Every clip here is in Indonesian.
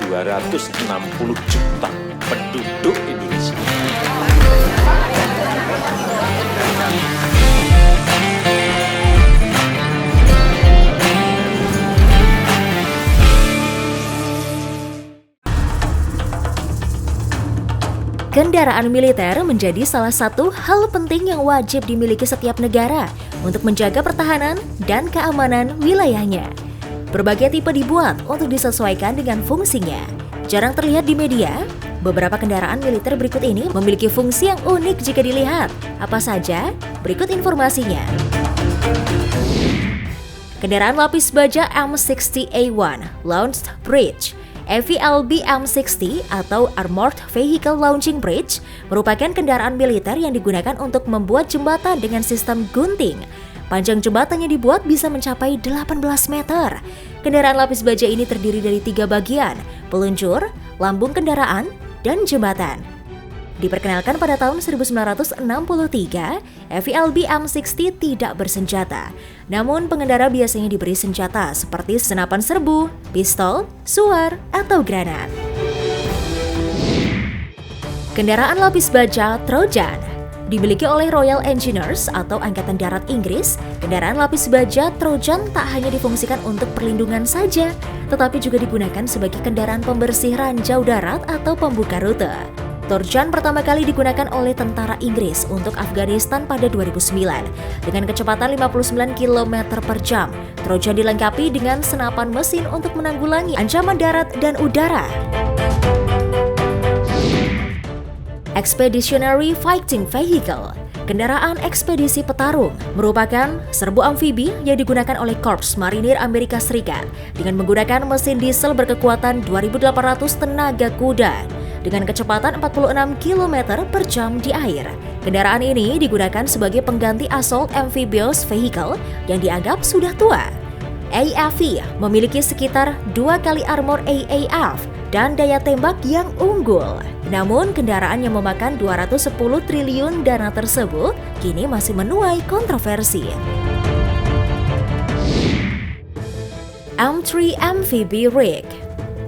kepada 260 juta penduduk Indonesia. Kendaraan militer menjadi salah satu hal penting yang wajib dimiliki setiap negara untuk menjaga pertahanan dan keamanan wilayahnya. Berbagai tipe dibuat untuk disesuaikan dengan fungsinya. Jarang terlihat di media, beberapa kendaraan militer berikut ini memiliki fungsi yang unik jika dilihat. Apa saja? Berikut informasinya. Kendaraan lapis baja M60A1 Launched Bridge AVLB M60 atau Armored Vehicle Launching Bridge merupakan kendaraan militer yang digunakan untuk membuat jembatan dengan sistem gunting. Panjang jembatannya dibuat bisa mencapai 18 meter. Kendaraan lapis baja ini terdiri dari 3 bagian, peluncur, lambung kendaraan, dan jembatan. Diperkenalkan pada tahun 1963, AVLB M60 tidak bersenjata. Namun pengendara biasanya diberi senjata seperti senapan serbu, pistol, suar, atau granat. Kendaraan lapis baja Trojan dimiliki oleh Royal Engineers atau Angkatan Darat Inggris. Kendaraan lapis baja Trojan tak hanya difungsikan untuk perlindungan saja, tetapi juga digunakan sebagai kendaraan pembersih ranjau darat atau pembuka rute. Trojan pertama kali digunakan oleh tentara Inggris untuk Afghanistan pada 2009. Dengan kecepatan 59 km per jam, Trojan dilengkapi dengan senapan mesin untuk menanggulangi ancaman darat dan udara. Expeditionary Fighting Vehicle, kendaraan ekspedisi petarung, merupakan serbu amfibi yang digunakan oleh Korps Marinir Amerika Serikat dengan menggunakan mesin diesel berkekuatan 2.800 tenaga kuda dengan kecepatan 46 km per jam di air. Kendaraan ini digunakan sebagai pengganti Assault Amphibious Vehicle yang dianggap sudah tua. AAV memiliki sekitar 2 kali armor AAF dan daya tembak yang unggul. Namun kendaraan yang memakan 210 triliun dana tersebut kini masih menuai kontroversi. M3 Amphibious Rig.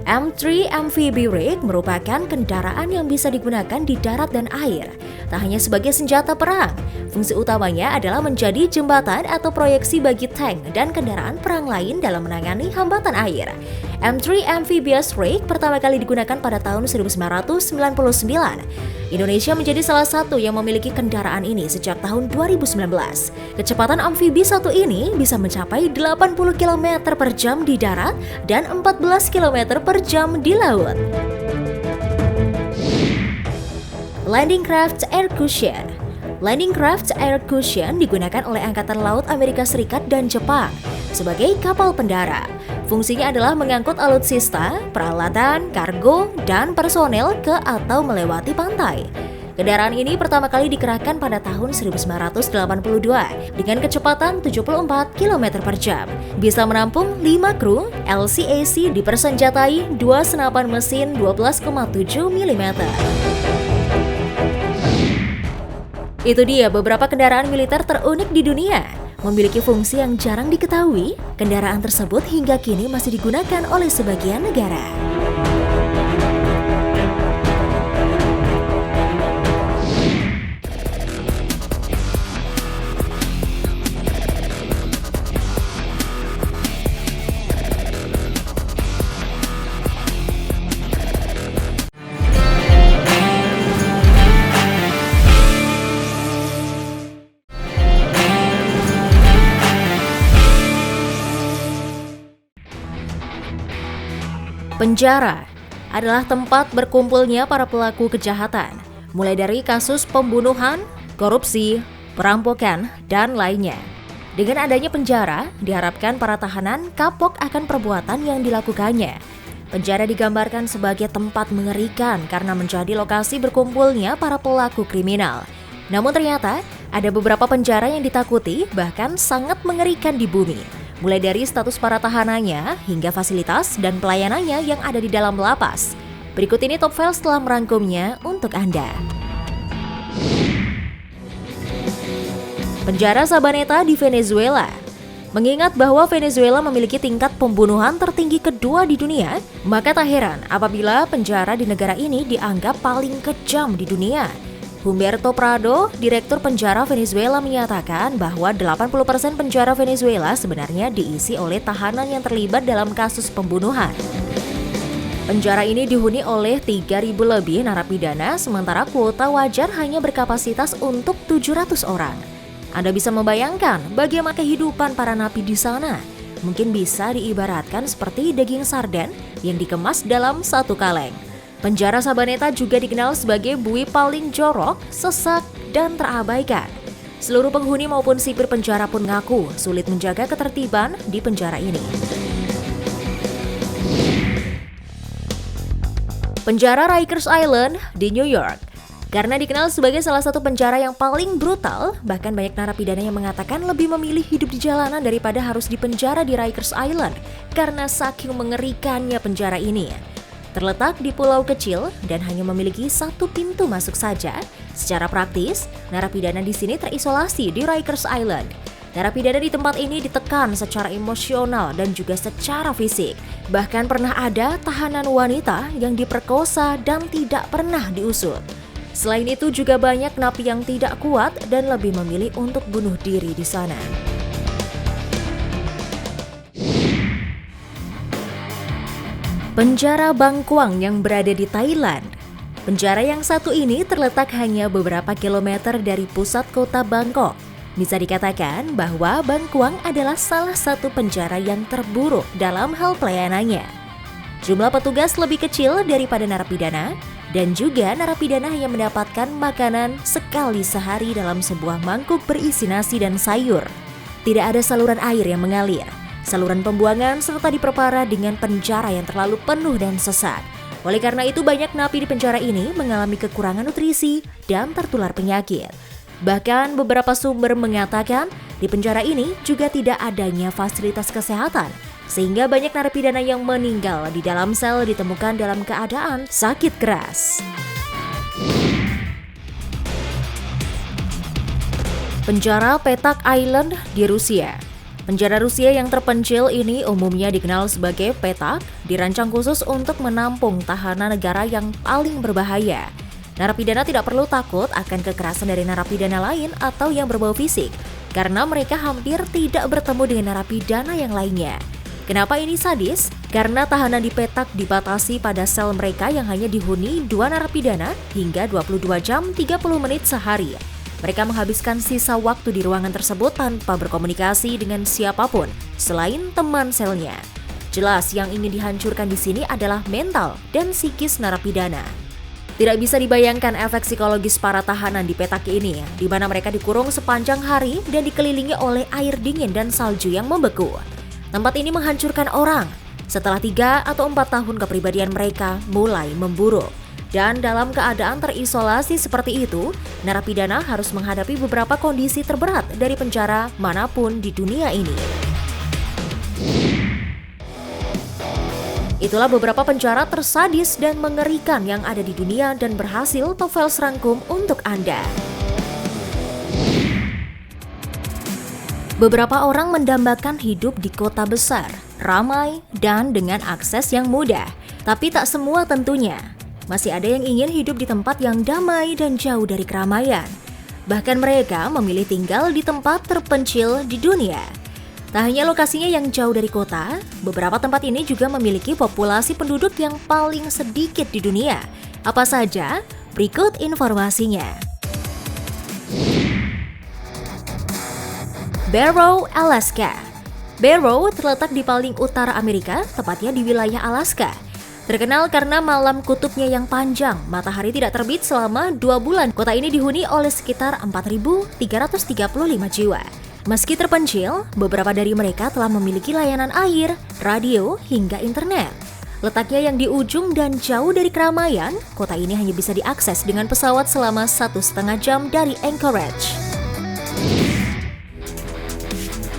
M3 Amphibious Rig merupakan kendaraan yang bisa digunakan di darat dan air. Tak hanya sebagai senjata perang, fungsi utamanya adalah menjadi jembatan atau proyeksi bagi tank dan kendaraan perang lain dalam menangani hambatan air. M3 Amphibious Rig pertama kali digunakan pada tahun 1999. Indonesia menjadi salah satu yang memiliki kendaraan ini sejak tahun 2019. Kecepatan amfibi satu ini bisa mencapai 80 km per jam di darat dan 14 km per jam di laut. Landing Craft Air Cushion. Landing Craft Air Cushion digunakan oleh Angkatan Laut Amerika Serikat dan Jepang sebagai kapal pendara. Fungsinya adalah mengangkut alutsista, peralatan, kargo, dan personel ke atau melewati pantai. Kendaraan ini pertama kali dikerahkan pada tahun 1982 dengan kecepatan 74 km per jam. Bisa menampung 5 kru, LCAC dipersenjatai 2 senapan mesin 12,7 mm. Itu dia beberapa kendaraan militer terunik di dunia. Memiliki fungsi yang jarang diketahui, kendaraan tersebut hingga kini masih digunakan oleh sebagian negara. Penjara adalah tempat berkumpulnya para pelaku kejahatan, mulai dari kasus pembunuhan, korupsi, perampokan, dan lainnya. Dengan adanya penjara, diharapkan para tahanan kapok akan perbuatan yang dilakukannya. Penjara digambarkan sebagai tempat mengerikan karena menjadi lokasi berkumpulnya para pelaku kriminal. Namun ternyata, ada beberapa penjara yang ditakuti bahkan sangat mengerikan di bumi. Mulai dari status para tahanannya hingga fasilitas dan pelayanannya yang ada di dalam lapas. Berikut ini Top Files telah merangkumnya untuk Anda. Penjara Sabaneta di Venezuela. Mengingat bahwa Venezuela memiliki tingkat pembunuhan tertinggi kedua di dunia, maka tak heran apabila penjara di negara ini dianggap paling kejam di dunia. Humberto Prado, Direktur Penjara Venezuela menyatakan bahwa 80% penjara Venezuela sebenarnya diisi oleh tahanan yang terlibat dalam kasus pembunuhan. Penjara ini dihuni oleh 3.000 lebih narapidana, sementara kuota wajar hanya berkapasitas untuk 700 orang. Anda bisa membayangkan bagaimana kehidupan para napi di sana. Mungkin bisa diibaratkan seperti daging sarden yang dikemas dalam satu kaleng. Penjara Sabaneta juga dikenal sebagai bui paling jorok, sesak, dan terabaikan. Seluruh penghuni maupun sipir penjara pun mengaku sulit menjaga ketertiban di penjara ini. Penjara Rikers Island di New York. Karena dikenal sebagai salah satu penjara yang paling brutal, bahkan banyak narapidana yang mengatakan lebih memilih hidup di jalanan daripada harus dipenjara di Rikers Island karena saking mengerikannya penjara ini. Terletak di pulau kecil dan hanya memiliki satu pintu masuk saja, secara praktis, narapidana di sini terisolasi di Rikers Island. Narapidana di tempat ini ditekan secara emosional dan juga secara fisik. Bahkan pernah ada tahanan wanita yang diperkosa dan tidak pernah diusut. Selain itu juga banyak napi yang tidak kuat dan lebih memilih untuk bunuh diri di sana. Penjara Bangkuang yang berada di Thailand. Penjara yang satu ini terletak hanya beberapa kilometer dari pusat kota Bangkok. Bisa dikatakan bahwa Bangkuang adalah salah satu penjara yang terburuk dalam hal pelayanannya. Jumlah petugas lebih kecil daripada narapidana, dan juga narapidana hanya mendapatkan makanan sekali sehari dalam sebuah mangkuk berisi nasi dan sayur. Tidak ada saluran air yang mengalir, saluran pembuangan serta diperparah dengan penjara yang terlalu penuh dan sesak. Oleh karena itu banyak napi di penjara ini mengalami kekurangan nutrisi dan tertular penyakit. Bahkan beberapa sumber mengatakan di penjara ini juga tidak adanya fasilitas kesehatan, sehingga banyak narapidana yang meninggal di dalam sel ditemukan dalam keadaan sakit keras. Penjara Petak Island di Rusia. Penjara Rusia yang terpencil ini umumnya dikenal sebagai Petak, dirancang khusus untuk menampung tahanan negara yang paling berbahaya. Narapidana tidak perlu takut akan kekerasan dari narapidana lain atau yang berbau fisik, karena mereka hampir tidak bertemu dengan narapidana yang lainnya. Kenapa ini sadis? Karena tahanan di Petak dibatasi pada sel mereka yang hanya dihuni 2 narapidana hingga 22 jam 30 menit sehari. Mereka menghabiskan sisa waktu di ruangan tersebut tanpa berkomunikasi dengan siapapun selain teman selnya. Jelas yang ingin dihancurkan di sini adalah mental dan psikis narapidana. Tidak bisa dibayangkan efek psikologis para tahanan di Petak ini, di mana mereka dikurung sepanjang hari dan dikelilingi oleh air dingin dan salju yang membeku. Tempat ini menghancurkan orang. Setelah 3 atau 4 tahun kepribadian mereka mulai memburuk. Dan dalam keadaan terisolasi seperti itu, narapidana harus menghadapi beberapa kondisi terberat dari penjara manapun di dunia ini. Itulah beberapa penjara tersadis dan mengerikan yang ada di dunia dan berhasil Tofels rangkum untuk Anda. Beberapa orang mendambakan hidup di kota besar, ramai, dan dengan akses yang mudah. Tapi tak semua tentunya. Masih ada yang ingin hidup di tempat yang damai dan jauh dari keramaian. Bahkan mereka memilih tinggal di tempat terpencil di dunia. Tak hanya lokasinya yang jauh dari kota, beberapa tempat ini juga memiliki populasi penduduk yang paling sedikit di dunia. Apa saja? Berikut informasinya. Barrow, Alaska. Barrow terletak di paling utara Amerika, tepatnya di wilayah Alaska. Terkenal karena malam kutubnya yang panjang, matahari tidak terbit selama 2 bulan. Kota ini dihuni oleh sekitar 4.335 jiwa. Meski terpencil, beberapa dari mereka telah memiliki layanan air, radio, hingga internet. Letaknya yang di ujung dan jauh dari keramaian, kota ini hanya bisa diakses dengan pesawat selama 1,5 jam dari Anchorage.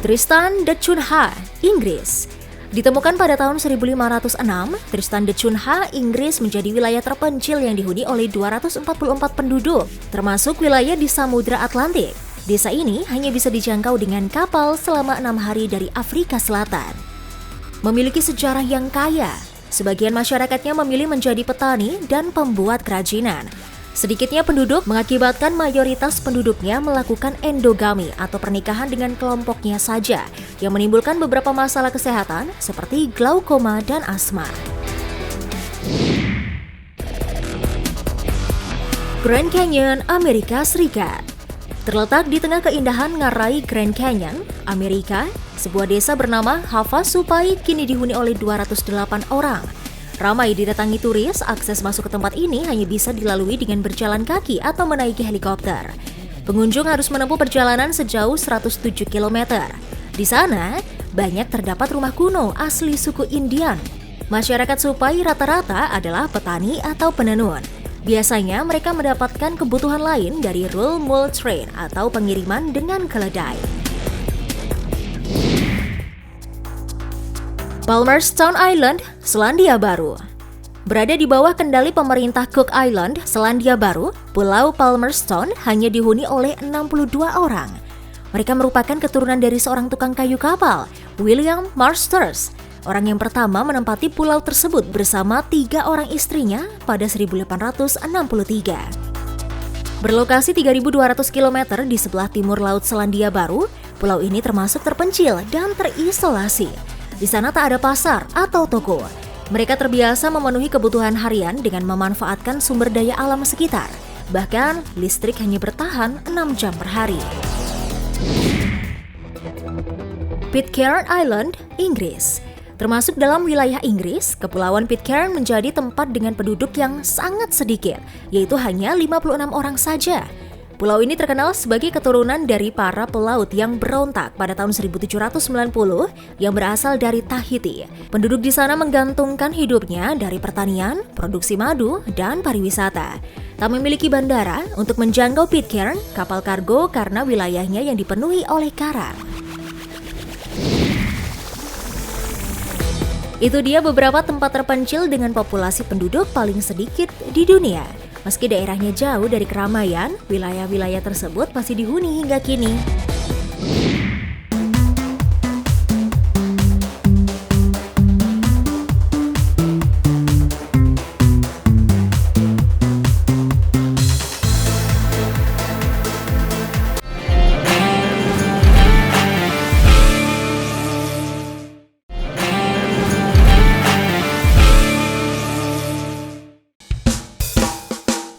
Tristan da Cunha, Inggris. Ditemukan pada tahun 1506, Tristan da Cunha, Inggris menjadi wilayah terpencil yang dihuni oleh 244 penduduk, termasuk wilayah di Samudra Atlantik. Desa ini hanya bisa dijangkau dengan kapal selama 6 hari dari Afrika Selatan. Memiliki sejarah yang kaya, sebagian masyarakatnya memilih menjadi petani dan pembuat kerajinan. Sedikitnya penduduk mengakibatkan mayoritas penduduknya melakukan endogami atau pernikahan dengan kelompoknya saja, yang menimbulkan beberapa masalah kesehatan seperti glaukoma dan asma. Grand Canyon, Amerika Serikat. Terletak di tengah keindahan ngarai Grand Canyon, Amerika, sebuah desa bernama Havasupai kini dihuni oleh 208 orang. Ramai didatangi turis, akses masuk ke tempat ini hanya bisa dilalui dengan berjalan kaki atau menaiki helikopter. Pengunjung harus menempuh perjalanan sejauh 107 km. Di sana, banyak terdapat rumah kuno asli suku Indian. Masyarakat Supai rata-rata adalah petani atau penenun. Biasanya mereka mendapatkan kebutuhan lain dari rural mule train atau pengiriman dengan keledai. Palmerston Island, Selandia Baru. Berada di bawah kendali pemerintah Cook Island, Selandia Baru, Pulau Palmerston hanya dihuni oleh 62 orang. Mereka merupakan keturunan dari seorang tukang kayu kapal, William Masters, orang yang pertama menempati pulau tersebut bersama 3 orang istrinya pada 1863. Berlokasi 3.200 km di sebelah timur Laut Selandia Baru, pulau ini termasuk terpencil dan terisolasi. Di sana tak ada pasar atau toko. Mereka terbiasa memenuhi kebutuhan harian dengan memanfaatkan sumber daya alam sekitar. Bahkan, listrik hanya bertahan 6 jam per hari. Pitcairn Island, Inggris. Termasuk dalam wilayah Inggris, Kepulauan Pitcairn menjadi tempat dengan penduduk yang sangat sedikit, yaitu hanya 56 orang saja. Pulau ini terkenal sebagai keturunan dari para pelaut yang berontak pada tahun 1790 yang berasal dari Tahiti. Penduduk di sana menggantungkan hidupnya dari pertanian, produksi madu, dan pariwisata. Tak memiliki bandara untuk menjangkau Pitcairn, kapal kargo karena wilayahnya yang dipenuhi oleh karang. Itu dia beberapa tempat terpencil dengan populasi penduduk paling sedikit di dunia. Meski daerahnya jauh dari keramaian, wilayah-wilayah tersebut masih dihuni hingga kini.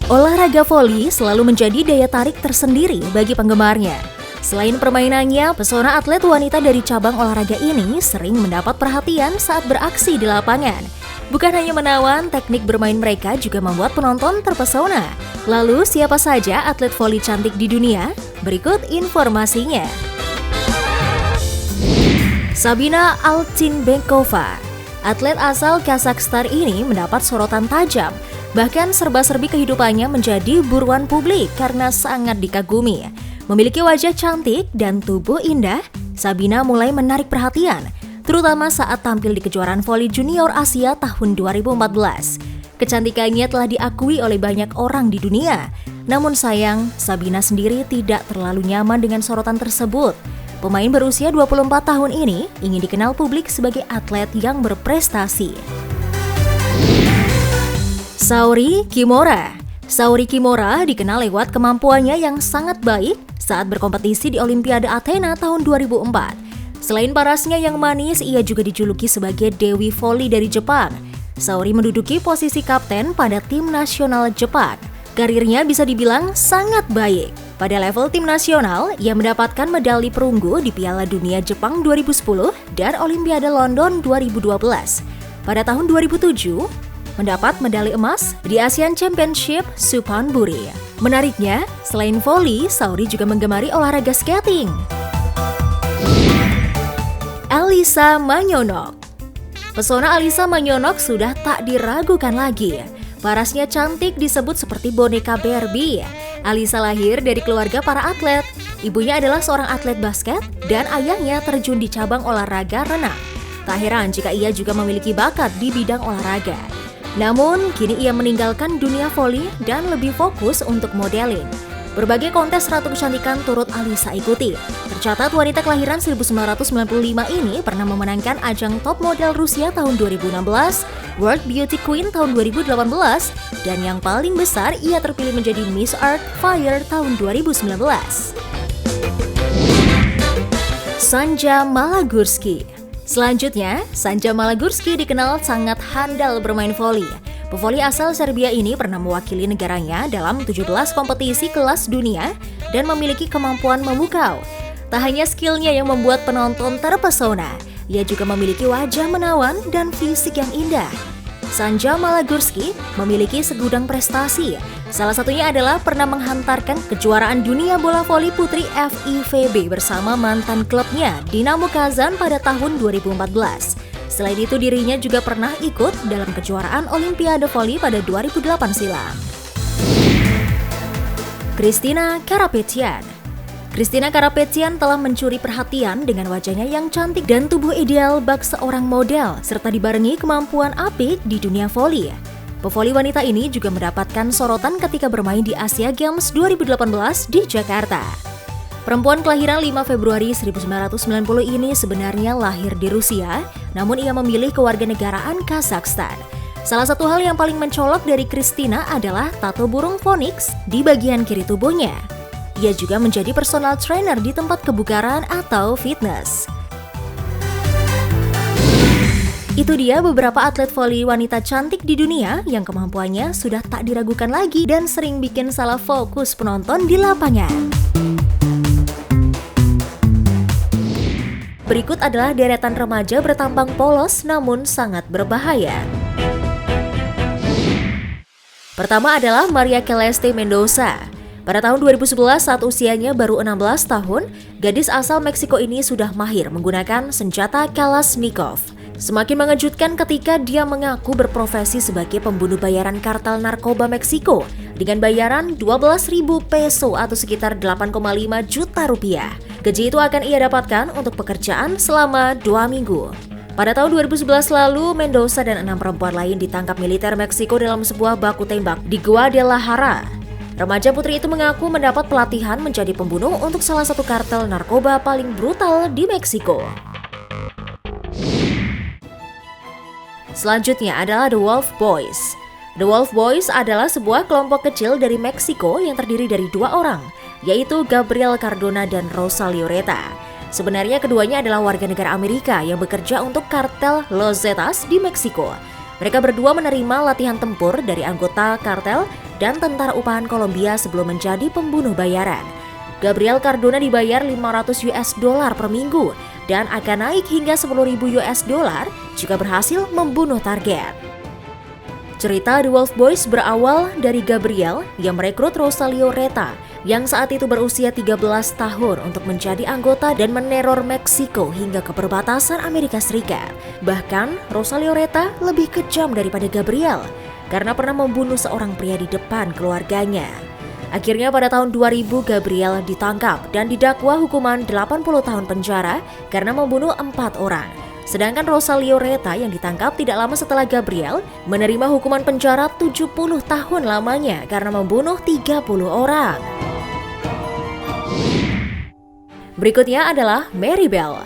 Olahraga voli selalu menjadi daya tarik tersendiri bagi penggemarnya. Selain permainannya, pesona atlet wanita dari cabang olahraga ini sering mendapat perhatian saat beraksi di lapangan. Bukan hanya menawan, teknik bermain mereka juga membuat penonton terpesona. Lalu, siapa saja atlet voli cantik di dunia? Berikut informasinya. Sabina Altinbenkova. Atlet asal Kazakhstan ini mendapat sorotan tajam. Bahkan serba-serbi kehidupannya menjadi buruan publik karena sangat dikagumi. Memiliki wajah cantik dan tubuh indah, Sabina mulai menarik perhatian, terutama saat tampil di kejuaraan voli junior Asia tahun 2014. Kecantikannya telah diakui oleh banyak orang di dunia. Namun sayang, Sabina sendiri tidak terlalu nyaman dengan sorotan tersebut. Pemain berusia 24 tahun ini ingin dikenal publik sebagai atlet yang berprestasi. Saori Kimura. Saori Kimura dikenal lewat kemampuannya yang sangat baik saat berkompetisi di Olimpiade Athena tahun 2004. Selain parasnya yang manis, ia juga dijuluki sebagai Dewi Voli dari Jepang. Saori menduduki posisi kapten pada tim nasional Jepang. Karirnya bisa dibilang sangat baik. Pada level tim nasional, ia mendapatkan medali perunggu di Piala Dunia Jepang 2010 dan Olimpiade London 2012. Pada tahun 2007, mendapat medali emas di Asian Championship Suphanburi. Menariknya, selain voli, Saori juga menggemari olahraga skating. Alyssa Manyonok. Pesona Alyssa Manyonok sudah tak diragukan lagi. Parasnya cantik disebut seperti boneka Barbie. Alyssa lahir dari keluarga para atlet. Ibunya adalah seorang atlet basket dan ayahnya terjun di cabang olahraga renang. Tak heran jika ia juga memiliki bakat di bidang olahraga. Namun, kini ia meninggalkan dunia voli dan lebih fokus untuk modeling. Berbagai kontes ratu kecantikan turut Alisa ikuti. Tercatat wanita kelahiran 1995 ini pernah memenangkan ajang top model Rusia tahun 2016, World Beauty Queen tahun 2018, dan yang paling besar ia terpilih menjadi Miss Earth Fire tahun 2019. Sanja Malagurski. Selanjutnya, Sanja Malagurski dikenal sangat handal bermain voli. Pevoli asal Serbia ini pernah mewakili negaranya dalam 17 kompetisi kelas dunia dan memiliki kemampuan memukau. Tak hanya skillnya yang membuat penonton terpesona, ia juga memiliki wajah menawan dan fisik yang indah. Sanja Malagurski memiliki segudang prestasi. Salah satunya adalah pernah menghantarkan kejuaraan dunia bola voli putri FIVB bersama mantan klubnya Dinamo Kazan pada tahun 2014. Selain itu dirinya juga pernah ikut dalam kejuaraan Olimpiade Voli pada 2008 silam. Christina Karapetyan. Christina Karapetyan telah mencuri perhatian dengan wajahnya yang cantik dan tubuh ideal bak seorang model, serta dibarengi kemampuan apik di dunia voli. Pevoli wanita ini juga mendapatkan sorotan ketika bermain di Asia Games 2018 di Jakarta. Perempuan kelahiran 5 Februari 1990 ini sebenarnya lahir di Rusia, namun ia memilih kewarganegaraan Kazakhstan. Salah satu hal yang paling mencolok dari Christina adalah tato burung phoenix di bagian kiri tubuhnya. Ia juga menjadi personal trainer di tempat kebugaran atau fitness. Itu dia beberapa atlet voli wanita cantik di dunia yang kemampuannya sudah tak diragukan lagi dan sering bikin salah fokus penonton di lapangan. Berikut adalah deretan remaja bertampang polos namun sangat berbahaya. Pertama adalah Maria Celeste Mendoza. Pada tahun 2011 saat usianya baru 16 tahun, gadis asal Meksiko ini sudah mahir menggunakan senjata Kalashnikov. Semakin mengejutkan ketika dia mengaku berprofesi sebagai pembunuh bayaran kartel narkoba Meksiko dengan bayaran 12.000 peso atau sekitar 8,5 juta rupiah. Gaji itu akan ia dapatkan untuk pekerjaan selama 2 minggu. Pada tahun 2011 lalu, Mendoza dan 6 perempuan lain ditangkap militer Meksiko dalam sebuah baku tembak di Guadalajara. Remaja putri itu mengaku mendapat pelatihan menjadi pembunuh untuk salah satu kartel narkoba paling brutal di Meksiko. Selanjutnya adalah The Wolf Boys. The Wolf Boys adalah sebuah kelompok kecil dari Meksiko yang terdiri dari 2 orang, yaitu Gabriel Cardona dan Rosalio Reta. Sebenarnya keduanya adalah warga negara Amerika yang bekerja untuk kartel Los Zetas di Meksiko. Mereka berdua menerima latihan tempur dari anggota kartel dan tentara upahan Kolombia sebelum menjadi pembunuh bayaran. Gabriel Cardona dibayar $500 per minggu dan akan naik hingga $10.000 jika berhasil membunuh target. Cerita The Wolf Boys berawal dari Gabriel yang merekrut Rosalio Reta yang saat itu berusia 13 tahun untuk menjadi anggota dan meneror Meksiko hingga ke perbatasan Amerika Serikat. Bahkan Rosalio Reta lebih kejam daripada Gabriel karena pernah membunuh seorang pria di depan keluarganya. Akhirnya pada tahun 2000 Gabriel ditangkap dan didakwa hukuman 80 tahun penjara karena membunuh 4 orang. Sedangkan Rosalio Reta yang ditangkap tidak lama setelah Gabriel menerima hukuman penjara 70 tahun lamanya karena membunuh 30 orang. Berikutnya adalah Mary Bell.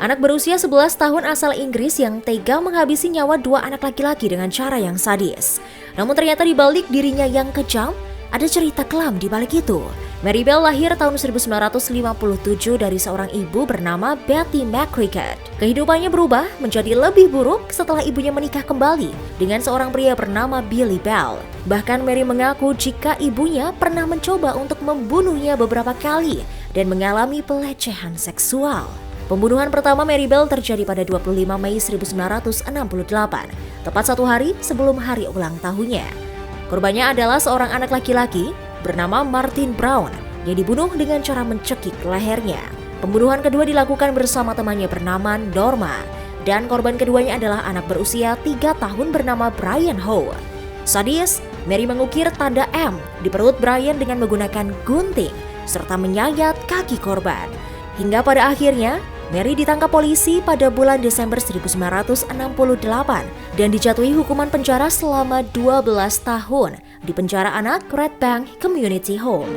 Anak berusia 11 tahun asal Inggris yang tega menghabisi nyawa 2 anak laki-laki dengan cara yang sadis. Namun ternyata di balik dirinya yang kejam, ada cerita kelam di balik itu. Mary Bell lahir tahun 1957 dari seorang ibu bernama Betty McCricket. Kehidupannya berubah menjadi lebih buruk setelah ibunya menikah kembali dengan seorang pria bernama Billy Bell. Bahkan Mary mengaku jika ibunya pernah mencoba untuk membunuhnya beberapa kali dan mengalami pelecehan seksual. Pembunuhan pertama Mary Bell terjadi pada 25 Mei 1968, tepat 1 hari sebelum hari ulang tahunnya. Korbannya adalah seorang anak laki-laki bernama Martin Brown yang dibunuh dengan cara mencekik lehernya. Pembunuhan kedua dilakukan bersama temannya bernama Norma dan korban keduanya adalah anak berusia 3 tahun bernama Brian Howe. Sadis, Mary mengukir tanda M di perut Brian dengan menggunakan gunting serta menyayat kaki korban. Hingga pada akhirnya Mary ditangkap polisi pada bulan Desember 1968 dan dijatuhi hukuman penjara selama 12 tahun di penjara anak Red Bank Community Home.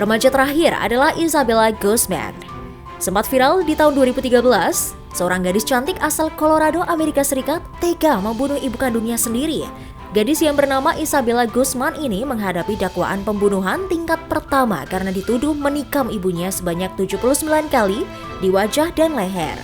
Remaja terakhir adalah Isabella Guzman. Sempat viral di tahun 2013, seorang gadis cantik asal Colorado, Amerika Serikat tega membunuh ibu kandungnya sendiri. Gadis yang bernama Isabella Guzman ini menghadapi dakwaan pembunuhan tingkat pertama karena dituduh menikam ibunya sebanyak 79 kali di wajah dan leher.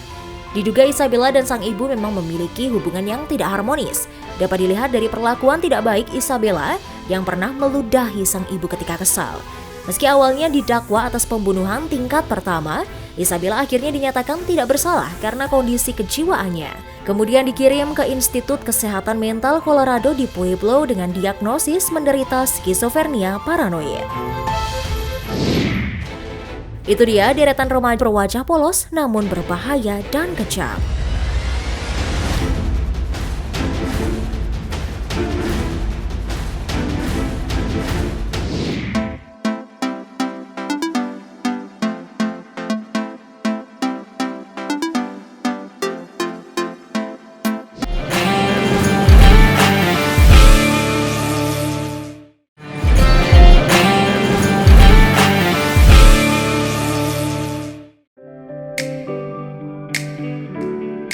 Diduga Isabella dan sang ibu memang memiliki hubungan yang tidak harmonis. Dapat dilihat dari perlakuan tidak baik Isabella yang pernah meludahi sang ibu ketika kesal. Meski awalnya didakwa atas pembunuhan tingkat pertama, Isabella akhirnya dinyatakan tidak bersalah karena kondisi kejiwaannya. Kemudian dikirim ke Institut Kesehatan Mental Colorado di Pueblo dengan diagnosis menderita skizofrenia paranoid. Itu dia deretan remaja berwajah polos namun berbahaya dan kejam.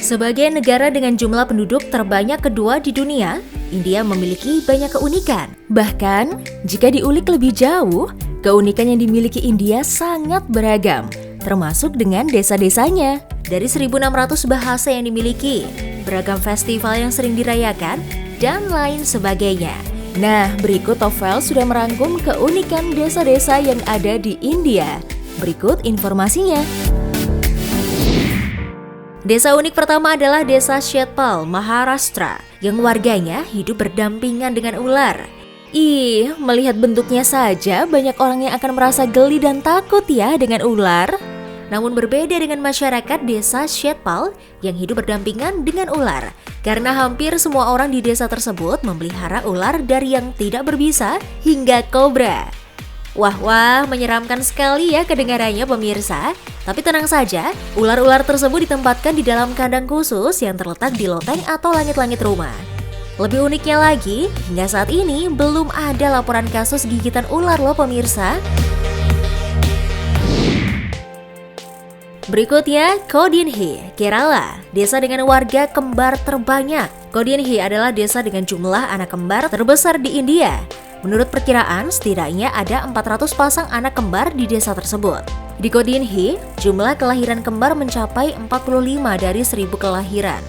Sebagai negara dengan jumlah penduduk terbanyak kedua di dunia, India memiliki banyak keunikan. Bahkan, jika diulik lebih jauh, keunikan yang dimiliki India sangat beragam, termasuk dengan desa-desanya. Dari 1.600 bahasa yang dimiliki, beragam festival yang sering dirayakan, dan lain sebagainya. Nah, berikut Tofel sudah merangkum keunikan desa-desa yang ada di India. Berikut informasinya. Desa unik pertama adalah Desa Shetpal, Maharashtra, yang warganya hidup berdampingan dengan ular. Melihat bentuknya saja banyak orang yang akan merasa geli dan takut ya dengan ular. Namun berbeda dengan masyarakat Desa Shetpal yang hidup berdampingan dengan ular, karena hampir semua orang di desa tersebut memelihara ular dari yang tidak berbisa hingga kobra. Wah, menyeramkan sekali ya kedengarannya pemirsa. Tapi tenang saja, ular-ular tersebut ditempatkan di dalam kandang khusus yang terletak di loteng atau langit-langit rumah. Lebih uniknya lagi, hingga saat ini belum ada laporan kasus gigitan ular loh pemirsa. Berikutnya, Kodinhi, Kerala, desa dengan warga kembar terbanyak. Kodinhi adalah desa dengan jumlah anak kembar terbesar di India. Menurut perkiraan, setidaknya ada 400 pasang anak kembar di desa tersebut. Di Kodinhi, jumlah kelahiran kembar mencapai 45 dari 1.000 kelahiran.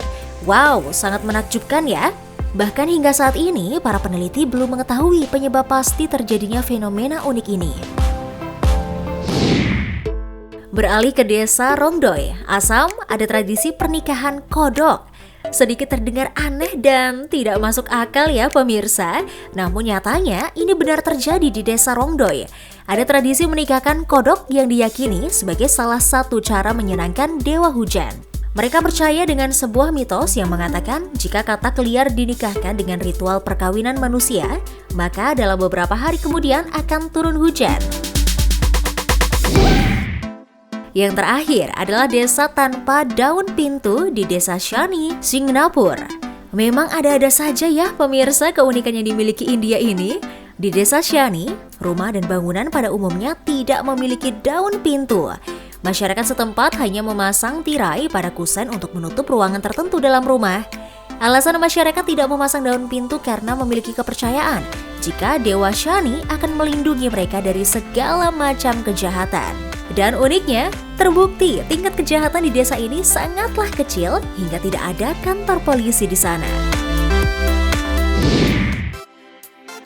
Wow, sangat menakjubkan ya. Bahkan hingga saat ini, para peneliti belum mengetahui penyebab pasti terjadinya fenomena unik ini. Beralih ke desa Rongdoi, Assam, ada tradisi pernikahan kodok. Sedikit terdengar aneh dan tidak masuk akal ya pemirsa. Namun nyatanya ini benar terjadi di desa Rongdoi. Ada tradisi menikahkan kodok yang diyakini sebagai salah satu cara menyenangkan dewa hujan. Mereka percaya dengan sebuah mitos yang mengatakan jika katak liar dinikahkan dengan ritual perkawinan manusia, maka dalam beberapa hari kemudian akan turun hujan. Yang terakhir adalah desa tanpa daun pintu di desa Shani, Singapura. Memang ada-ada saja ya pemirsa keunikan yang dimiliki India ini. Di desa Shani, rumah dan bangunan pada umumnya tidak memiliki daun pintu. Masyarakat setempat hanya memasang tirai pada kusen untuk menutup ruangan tertentu dalam rumah. Alasan masyarakat tidak memasang daun pintu karena memiliki kepercayaan jika Dewa Shani akan melindungi mereka dari segala macam kejahatan. Dan uniknya, terbukti tingkat kejahatan di desa ini sangatlah kecil hingga tidak ada kantor polisi di sana.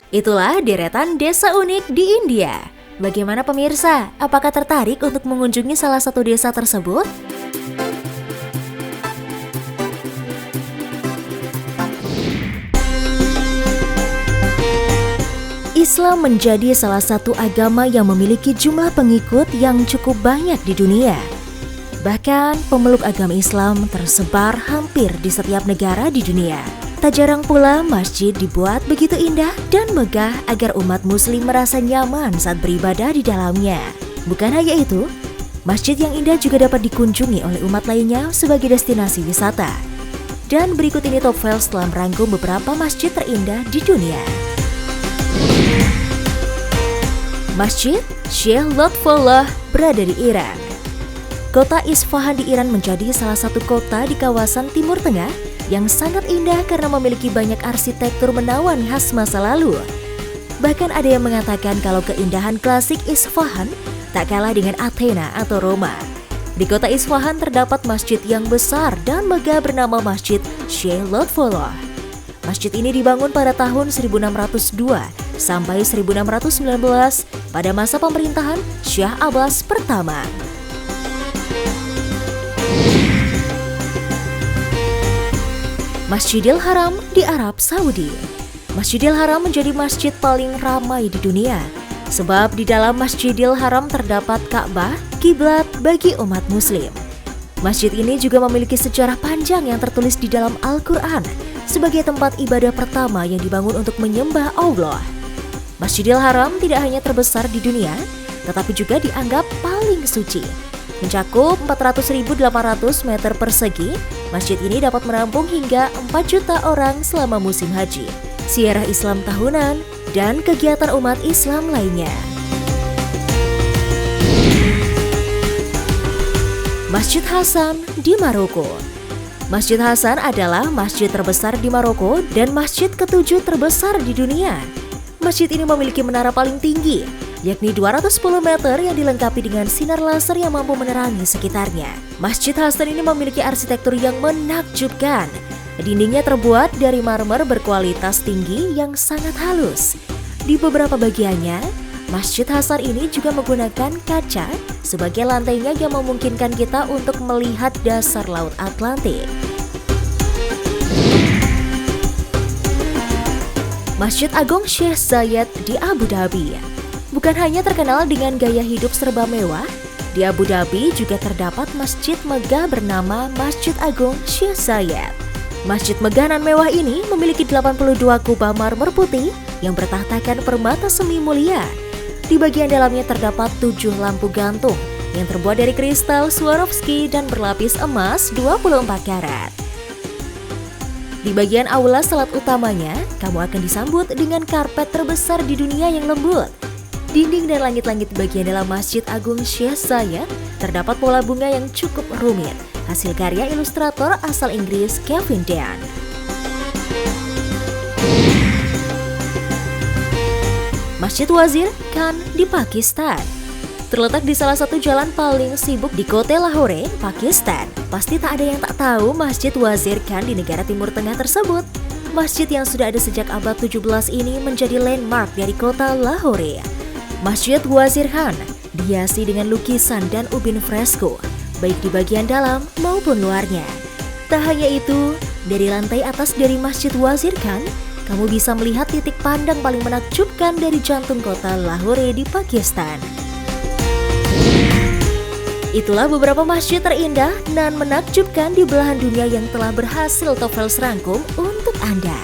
Itulah deretan desa unik di India. Bagaimana pemirsa? Apakah tertarik untuk mengunjungi salah satu desa tersebut? Islam menjadi salah satu agama yang memiliki jumlah pengikut yang cukup banyak di dunia. Bahkan, pemeluk agama Islam tersebar hampir di setiap negara di dunia. Tak jarang pula masjid dibuat begitu indah dan megah agar umat muslim merasa nyaman saat beribadah di dalamnya. Bukan hanya itu, masjid yang indah juga dapat dikunjungi oleh umat lainnya sebagai destinasi wisata. Dan berikut ini Top Files telah merangkum beberapa masjid terindah di dunia. Masjid Sheikh Lutfullah berada di Iran. Kota Isfahan di Iran menjadi salah satu kota di kawasan Timur Tengah yang sangat indah karena memiliki banyak arsitektur menawan khas masa lalu. Bahkan ada yang mengatakan kalau keindahan klasik Isfahan tak kalah dengan Athena atau Roma. Di kota Isfahan terdapat masjid yang besar dan megah bernama Masjid Sheikh Lutfullah. Masjid ini dibangun pada tahun 1602 sampai 1619 pada masa pemerintahan Syah Abbas pertama. Masjidil Haram di Arab Saudi. Masjidil Haram menjadi masjid paling ramai di dunia, sebab di dalam Masjidil Haram terdapat Ka'bah, kiblat bagi umat muslim. Masjid ini juga memiliki sejarah panjang yang tertulis di dalam Al-Quran sebagai tempat ibadah pertama yang dibangun untuk menyembah Allah. Masjidil Haram tidak hanya terbesar di dunia, tetapi juga dianggap paling suci. Mencakup 400.800 meter persegi, masjid ini dapat menampung hingga 4 juta orang selama musim haji, ziarah Islam tahunan, dan kegiatan umat Islam lainnya. Masjid Hasan di Maroko. Masjid Hasan adalah masjid terbesar di Maroko dan masjid ke-7 terbesar di dunia. Masjid ini memiliki menara paling tinggi, yakni 210 meter yang dilengkapi dengan sinar laser yang mampu menerangi sekitarnya. Masjid Hasan ini memiliki arsitektur yang menakjubkan. Dindingnya terbuat dari marmer berkualitas tinggi yang sangat halus. Di beberapa bagiannya, Masjid Hasan ini juga menggunakan kaca sebagai lantainya yang memungkinkan kita untuk melihat dasar Laut Atlantik. Masjid Agung Sheikh Zayed di Abu Dhabi. Bukan hanya terkenal dengan gaya hidup serba mewah, di Abu Dhabi juga terdapat masjid megah bernama Masjid Agung Sheikh Zayed. Masjid megah nan mewah ini memiliki 82 kubah marmer putih yang bertahtakan permata semi mulia. Di bagian dalamnya terdapat 7 lampu gantung yang terbuat dari kristal Swarovski dan berlapis emas 24 karat. Di bagian aula salat utamanya, kamu akan disambut dengan karpet terbesar di dunia yang lembut. Dinding dan langit-langit bagian dalam Masjid Agung Sheikh Zayed terdapat pola bunga yang cukup rumit, hasil karya ilustrator asal Inggris Kevin Dean. Masjid Wazir Khan di Pakistan. Terletak di salah satu jalan paling sibuk di kota Lahore, Pakistan. Pasti tak ada yang tak tahu Masjid Wazir Khan di negara Timur Tengah tersebut. Masjid yang sudah ada sejak abad 17 ini menjadi landmark dari kota Lahore. Masjid Wazir Khan dihiasi dengan lukisan dan ubin fresko, baik di bagian dalam maupun luarnya. Tak hanya itu, dari lantai atas dari Masjid Wazir Khan, kamu bisa melihat titik pandang paling menakjubkan dari jantung kota Lahore di Pakistan. Itulah beberapa masjid terindah dan menakjubkan di belahan dunia yang telah berhasil Tofel serangkum untuk Anda.